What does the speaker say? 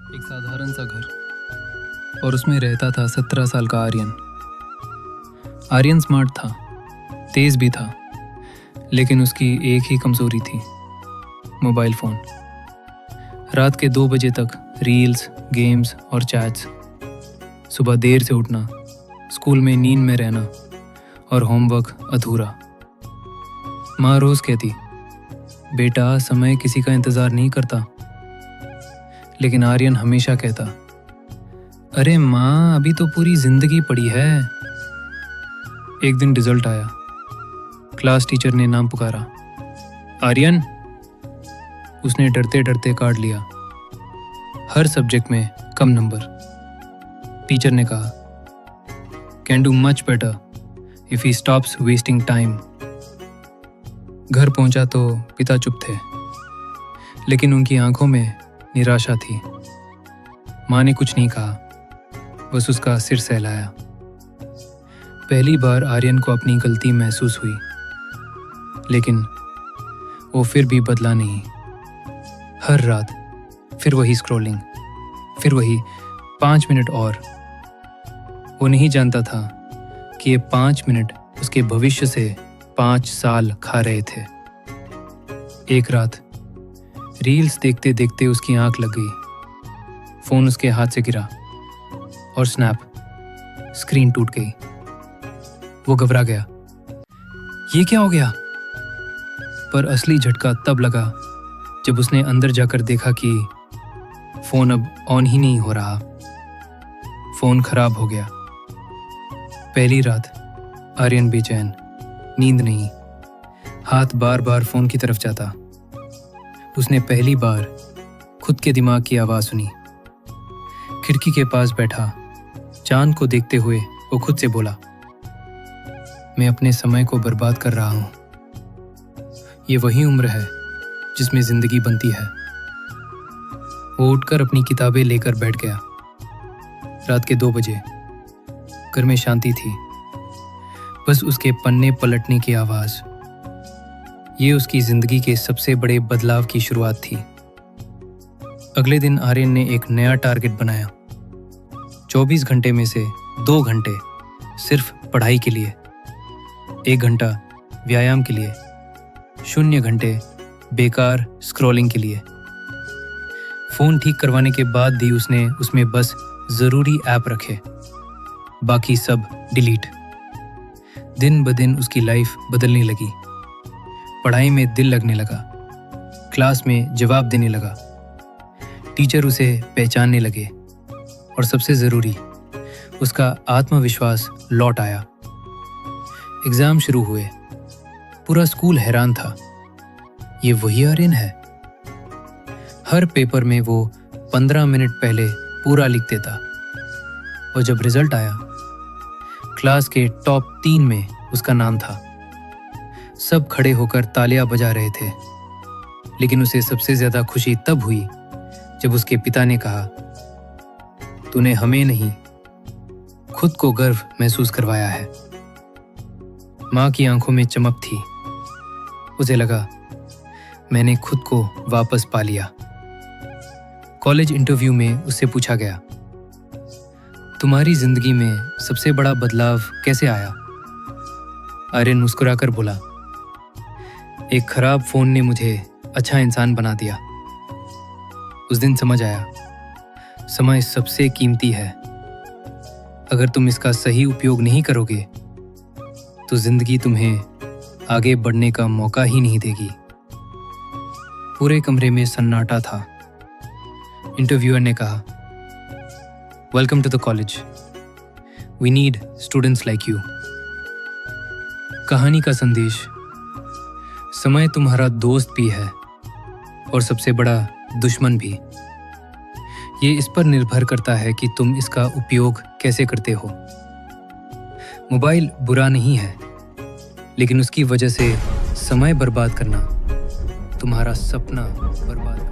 एक साधारण सा घर और उसमें रहता था 17 साल का आर्यन। आर्यन स्मार्ट था, तेज भी था, लेकिन उसकी एक ही कमजोरी थी, मोबाइल फ़ोन। रात के 2 बजे तक रील्स, गेम्स और चैट्स। सुबह देर से उठना, स्कूल में नींद में रहना और होमवर्क अधूरा। माँ रोज कहती, बेटा समय किसी का इंतज़ार नहीं करता। लेकिन आर्यन हमेशा कहता, अरे माँ अभी तो पूरी जिंदगी पड़ी है। एक दिन रिजल्ट आया। क्लास टीचर ने नाम पुकारा, आर्यन। उसने डरते डरते कार्ड लिया। हर सब्जेक्ट में कम नंबर। टीचर ने कहा, can do much better if he stops wasting time. घर पहुंचा तो पिता चुप थे, लेकिन उनकी आंखों में निराशा थी। माँ ने कुछ नहीं कहा, बस उसका सिर सहलाया। पहली बार आर्यन को अपनी गलती महसूस हुई, लेकिन वो फिर भी बदला नहीं। हर रात फिर वही स्क्रॉलिंग, फिर वही 5 मिनट और। वो नहीं जानता था कि ये 5 मिनट उसके भविष्य से 5 साल खा रहे थे। एक रात रील्स देखते देखते उसकी आंख लग गई। फोन उसके हाथ से गिरा और स्क्रीन टूट गई। वो घबरा गया, ये क्या हो गया? पर असली झटका तब लगा जब उसने अंदर जाकर देखा कि फोन अब ऑन ही नहीं हो रहा। फोन खराब हो गया। पहली रात आर्यन बेचैन, नींद नहीं, हाथ बार बार फोन की तरफ जाता। उसने पहली बार खुद के दिमाग की आवाज सुनी। खिड़की के पास बैठा चांद को देखते हुए वो खुद से बोला, मैं अपने समय को बर्बाद कर रहा हूं। ये वही उम्र है जिसमें जिंदगी बनती है। वो उठकर अपनी किताबें लेकर बैठ गया। रात के 2 बजे। घर में शांति थी, बस उसके पन्ने पलटने की आवाज। ये उसकी जिंदगी के सबसे बड़े बदलाव की शुरुआत थी। अगले दिन आर्यन ने एक नया टारगेट बनाया। 24 घंटे में से 2 घंटे सिर्फ पढ़ाई के लिए, 1 घंटा व्यायाम के लिए, 0 घंटे बेकार स्क्रॉलिंग के लिए। फोन ठीक करवाने के बाद भी उसने उसमें बस जरूरी ऐप रखे, बाकी सब डिलीट। दिन ब दिन उसकी लाइफ बदलने लगी। पढ़ाई में दिल लगने लगा, क्लास में जवाब देने लगा, टीचर उसे पहचानने लगे और सबसे जरूरी, उसका आत्मविश्वास लौट आया। एग्जाम शुरू हुए। पूरा स्कूल हैरान था, ये वही आर्यन है। हर पेपर में वो 15 मिनट पहले पूरा लिख देता। और जब रिजल्ट आया, क्लास के टॉप 3 में उसका नाम था। सब खड़े होकर तालियां बजा रहे थे, लेकिन उसे सबसे ज्यादा खुशी तब हुई जब उसके पिता ने कहा, तूने हमें नहीं, खुद को गर्व महसूस करवाया है। माँ की आंखों में चमक थी। उसे लगा, मैंने खुद को वापस पा लिया। कॉलेज इंटरव्यू में उससे पूछा गया, तुम्हारी जिंदगी में सबसे बड़ा बदलाव कैसे आया? आर्यन मुस्कुराकर बोला, एक खराब फोन ने मुझे अच्छा इंसान बना दिया। उस दिन समझ आया, समय सबसे कीमती है। अगर तुम इसका सही उपयोग नहीं करोगे तो जिंदगी तुम्हें आगे बढ़ने का मौका ही नहीं देगी। पूरे कमरे में सन्नाटा था। इंटरव्यूअर ने कहा, welcome to the college, we need students like you. कहानी का संदेश, समय तुम्हारा दोस्त भी है और सबसे बड़ा दुश्मन भी। ये इस पर निर्भर करता है कि तुम इसका उपयोग कैसे करते हो। मोबाइल बुरा नहीं है, लेकिन उसकी वजह से समय बर्बाद करना तुम्हारा सपना बर्बाद करना।